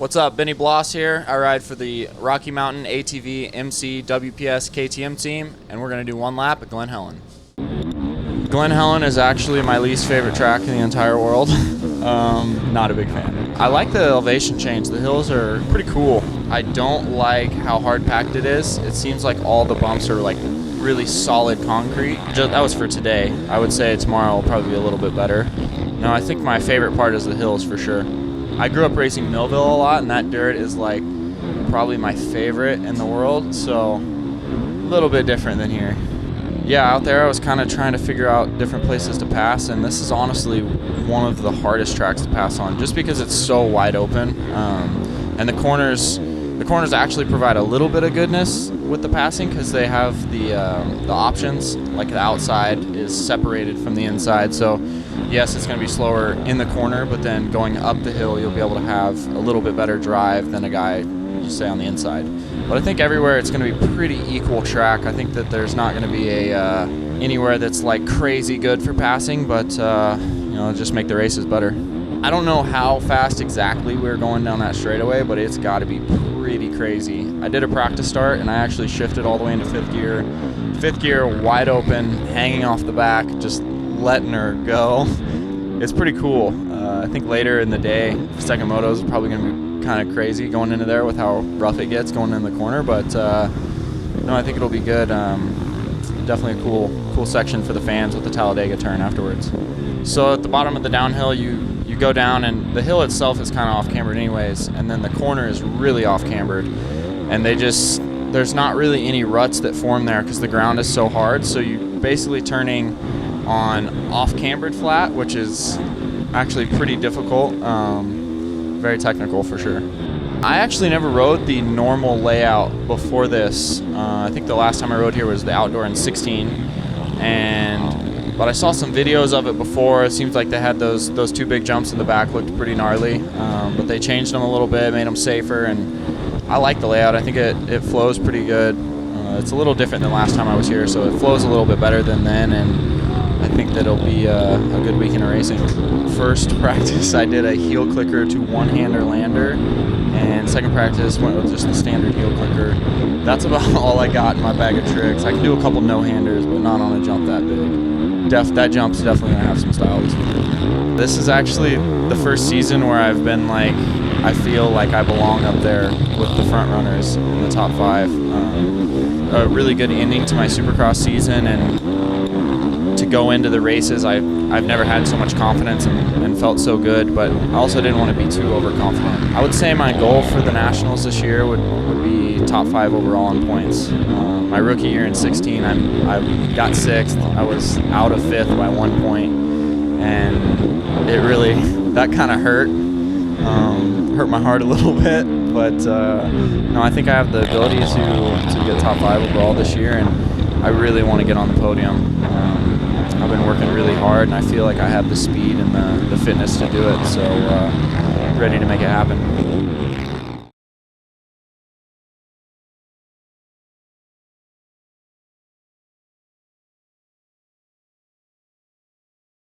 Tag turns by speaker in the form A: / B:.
A: What's up, Benny Bloss here. I ride for the Rocky Mountain ATV MC WPS KTM team, and we're going to do one lap at Glen Helen. Glen Helen is actually my least favorite track in the entire world. Not a big fan. I like the elevation change. The hills are pretty cool. I don't like how hard packed it is. It seems like all the bumps are like really solid concrete. That was for today. I would say tomorrow will probably be a little bit better. No, I think my favorite part is the hills for sure. I grew up racing Millville a lot, and that dirt is like probably my favorite in the world, so a little bit different than here. Yeah, out there I was kind of trying to figure out different places to pass, and this is honestly one of the hardest tracks to pass on just because it's so wide open. And the corners actually provide a little bit of goodness with the passing because they have the options, like the outside is separated from the inside. So yes, it's going to be slower in the corner, but then going up the hill, you'll be able to have a little bit better drive than a guy, just say, on the inside. But I think everywhere it's going to be pretty equal track. I think that there's not going to be anywhere that's like crazy good for passing, but just make the races better. I don't know how fast exactly we're going down that straightaway, but it's got to be pretty crazy. I did a practice start, and I actually shifted all the way into fifth gear. Fifth gear, wide open, hanging off the back, just letting her go. It's pretty cool. I think later in the day, second motos is probably going to be kind of crazy going into there with how rough it gets going in the corner, but no, I think it'll be good. Definitely a cool section for the fans with the Talladega turn afterwards. So at the bottom of the downhill, you go down, and the hill itself is kind of off-cambered anyways, and then the corner is really off-cambered, and there's not really any ruts that form there because the ground is so hard, so you're basically turning on off-cambered flat, which is actually pretty difficult, very technical for sure. I actually never rode the normal layout before this. I think the last time I rode here was the outdoor in 16, but I saw some videos of it before. It seems like they had those two big jumps in the back, looked pretty gnarly, but they changed them a little bit, made them safer, and I like the layout. I think it flows pretty good. It's a little different than last time I was here, so it flows a little bit better than then, and I think that it'll be a good weekend of racing. First practice, I did a heel clicker to one-hander lander, and second practice went with just the standard heel clicker. That's about all I got in my bag of tricks. I can do a couple no-handers, but not on a jump that big. That jump's definitely going to have some style this weekend. This is actually the first season where I've been like, I feel like I belong up there with the front runners in the top 5. A really good ending to my Supercross season, and to go into the races, I've never had so much confidence and felt so good, but I also didn't want to be too overconfident. I would say my goal for the Nationals this year would be top 5 overall in points. My rookie year in 16, I got 6th. I was out of 5th by 1 point, and that kind of hurt my heart a little bit, but no, I think I have the ability to get top 5 overall this year, and I really want to get on the podium. I've been working really hard, and I feel like I have the speed and the fitness to do it, so ready to make it happen.